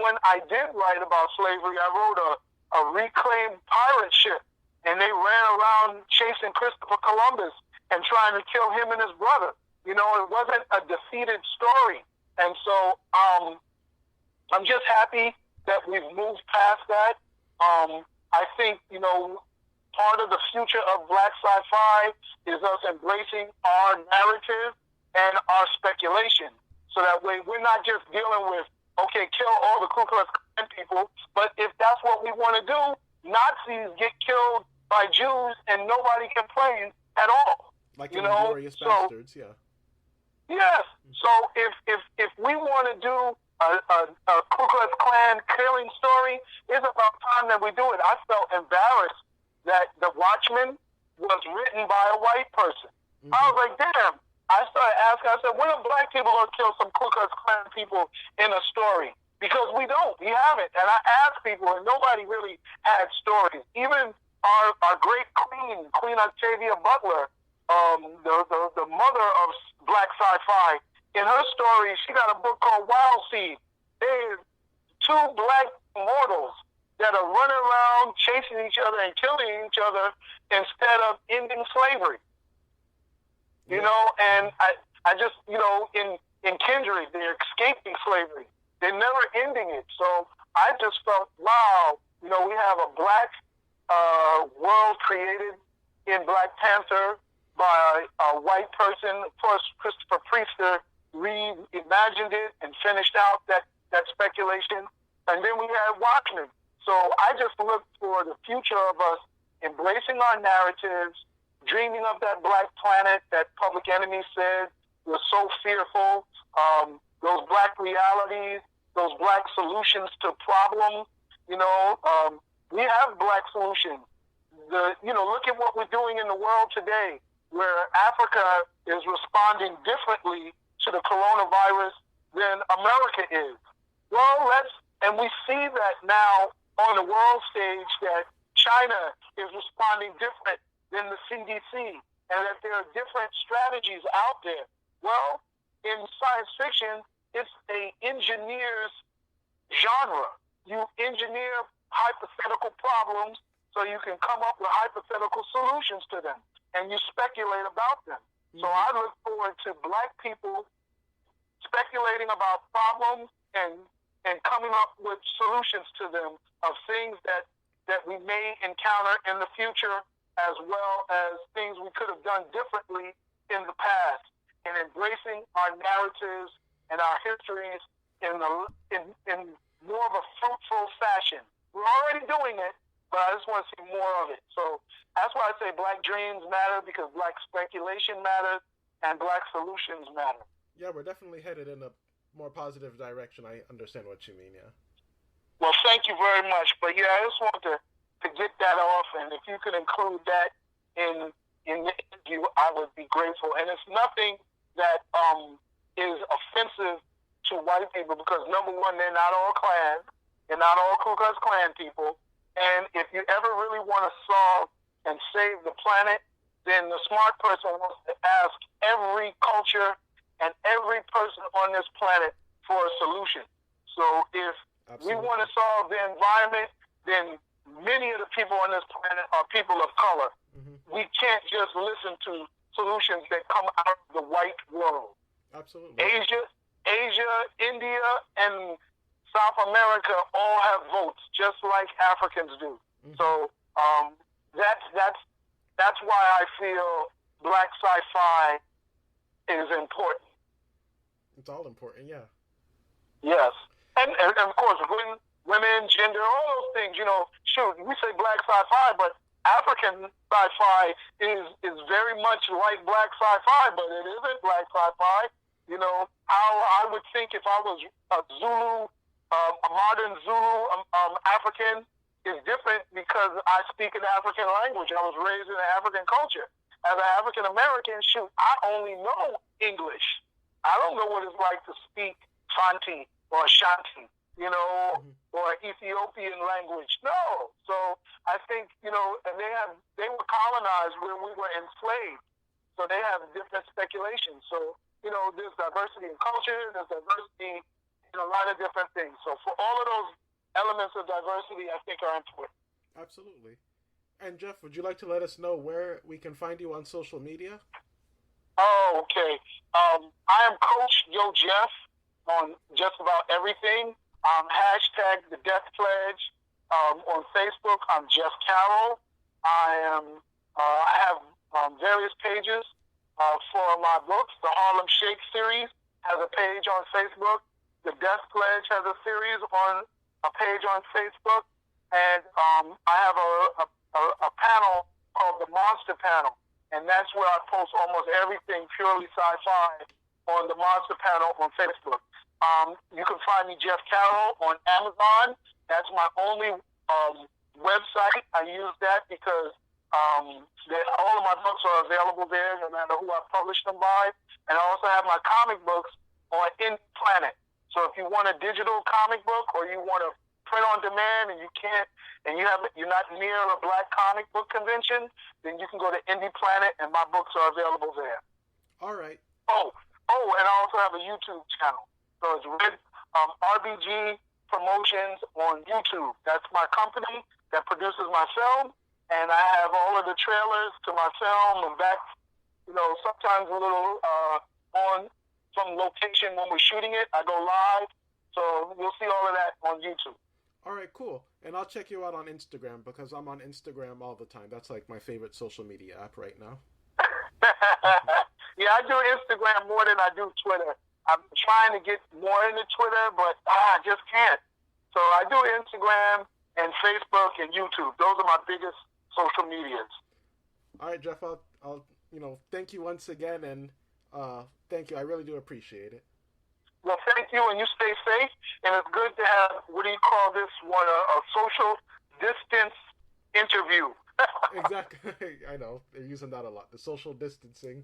when I did write about slavery, I wrote a reclaimed pirate ship, and they ran around chasing Christopher Columbus and trying to kill him and his brother. It wasn't a defeated story. And so I'm just happy that we've moved past that. I think, part of the future of Black Sci-Fi is us embracing our narrative and our speculation. So that way we're not just dealing with, okay, kill all the Ku Klux Klan people, but if that's what we want to do, Nazis get killed by Jews and nobody complains at all. Like in Glorious Bastards, yeah. Yes. So if we want to do a Ku Klux Klan killing story, it's about time that we do it. I felt embarrassed that The Watchmen was written by a white person. I was like, damn. I started asking, I said, when are black people going to kill some Ku Klux Klan people in a story? Because we don't. We haven't. And I asked people, and nobody really had stories. Even our great Queen Octavia Butler, the mother of Black Sci-Fi, in her story, she got a book called Wild Seed. There's two black mortals that are running around chasing each other and killing each other instead of ending slavery. And I just, in Kindred, they're escaping slavery. They're never ending it. So I just felt, wow, we have a black world created in Black Panther by a white person. Of course, Christopher Priester reimagined it and finished out that speculation. And then we had Watchmen. So I just look for the future of us embracing our narratives, dreaming of that black planet that Public Enemy said was so fearful, those black realities, those black solutions to problems. We have black solutions. Look at what we're doing in the world today, where Africa is responding differently to the coronavirus than America is. Well, and we see that now on the world stage, that China is responding different than the CDC, and that there are different strategies out there. Well, in science fiction, it's a engineer's genre. You engineer hypothetical problems so you can come up with hypothetical solutions to them, and you speculate about them. So I look forward to black people speculating about problems and coming up with solutions to them of things that we may encounter in the future, as well as things we could have done differently in the past, and embracing our narratives and our histories in more of a fruitful fashion. We're already doing it, but I just want to see more of it. So that's why I say black dreams matter, because black speculation matters and black solutions matter. Yeah, we're definitely headed in a more positive direction. I understand what you mean, yeah. Well, thank you very much. But yeah, I just wanted to get that off, and if you could include that in the interview, I would be grateful. And it's nothing that is offensive to white people, because number one, they're not all Klan, they're not all Ku Klux Klan people. And if you ever really want to solve and save the planet, then the smart person wants to ask every culture and every person on this planet for a solution. So if we want to solve the environment, then many of the people on this planet are people of color. We can't just listen to solutions that come out of the white world. Absolutely. Asia, India, and South America all have votes, just like Africans do. So that's why I feel black sci-fi is important. It's all important, yeah. Yes. And of course, women, gender, all those things, shoot, we say black sci-fi, but African sci-fi is very much like black sci-fi, but it isn't black sci-fi. How I would think if I was a Zulu, a modern Zulu African is different because I speak an African language. I was raised in an African culture. As an African American, shoot, I only know English. I don't know what it's like to speak Fanti or Ashanti, or Ethiopian language. No. So I think, and they were colonized where we were enslaved. So they have different speculations. So, there's diversity in culture, there's diversity in a lot of different things. So for all of those elements of diversity, I think are important. Absolutely. And Jeff, would you like to let us know where we can find you on social media? Oh, okay. I am Coach Yo Jeff on just about everything. Hashtag the Death Pledge. On Facebook, I'm Jeff Carroll. I have various pages for my books. The Harlem Shake series has a page on Facebook. The Death Pledge has a series on a page on Facebook. And I have a panel called the Monster Panel. And that's where I post almost everything purely sci-fi on the Monster Panel on Facebook. You can find me, Jeff Carroll, on Amazon. That's my only website. I use that because all of my books are available there, no matter who I publish them by. And I also have my comic books on Indie Planet. So if you want a digital comic book, or you want to print on demand and you can't, and you're not near a black comic book convention, then you can go to Indie Planet, and my books are available there. All right. Oh, and I also have a YouTube channel. So it's RBG Promotions on YouTube. That's my company that produces my film, and I have all of the trailers to my film, and back, sometimes a little on from location when we're shooting it. I go live So you'll see all of that on YouTube. All right, cool. And I'll check you out on Instagram because I'm on Instagram all the time. That's like my favorite social media app right now. Yeah, I do Instagram more than I do Twitter. I'm trying to get more into Twitter, but I just can't. So I do Instagram and Facebook and YouTube. Those are my biggest social medias. All right, Jeff, I'll thank you once again, and thank you. I really do appreciate it. Well, thank you, and you stay safe. And it's good to have, what do you call this one, a social distance interview. Exactly. I know. They're using that a lot, the social distancing.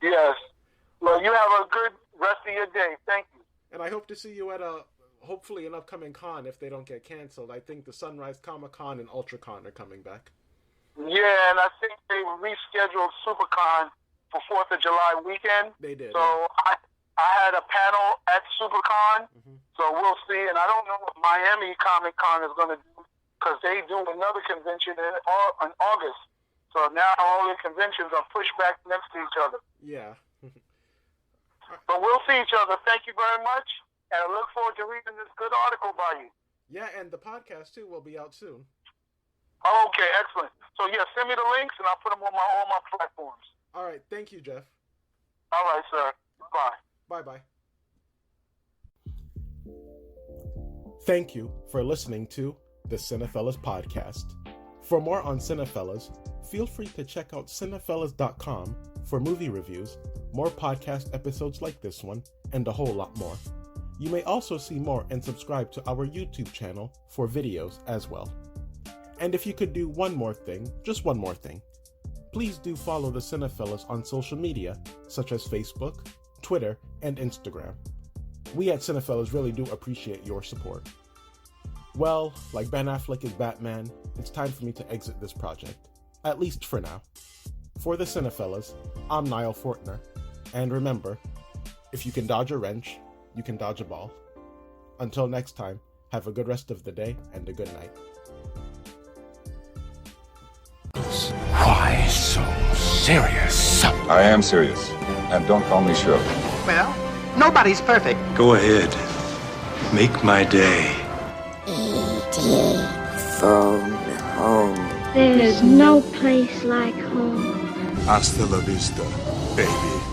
Yes. Well, you have a good rest of your day. Thank you. And I hope to see you at hopefully an upcoming con if they don't get canceled. I think the Sunrise Comic-Con and UltraCon are coming back. Yeah, and I think they rescheduled SuperCon for 4th of July weekend. They did. So yeah. I had a panel at SuperCon, so we'll see. And I don't know what Miami Comic-Con is going to do because they do another convention in August. So now all the conventions are pushed back next to each other. Yeah. But we'll see each other. Thank you very much. And I look forward to reading this good article by you. Yeah, and the podcast, too, will be out soon. Oh, okay, excellent. So, yeah, send me the links, and I'll put them on all my platforms. All right. Thank you, Jeff. All right, sir. Bye. Bye-bye. Thank you for listening to the Cinephellas Podcast. For more on Cinephellas, feel free to check out cinephellas.com for movie reviews, more podcast episodes like this one, and a whole lot more. You may also see more and subscribe to our YouTube channel for videos as well. And if you could do one more thing, just one more thing, please do follow the Cinephellas on social media, such as Facebook, Twitter, and Instagram. We at Cinephellas really do appreciate your support. Well, like Ben Affleck is Batman, it's time for me to exit this project, at least for now. For the Cinephellas, I'm Nile Fortner, and remember, if you can dodge a wrench, you can dodge a ball. Until next time, have a good rest of the day and a good night. Why so serious? I am serious, and don't call me Shirley. Well, nobody's perfect. Go ahead. Make my day. E.T. phone home. There's no place like home. Hasta la vista, baby.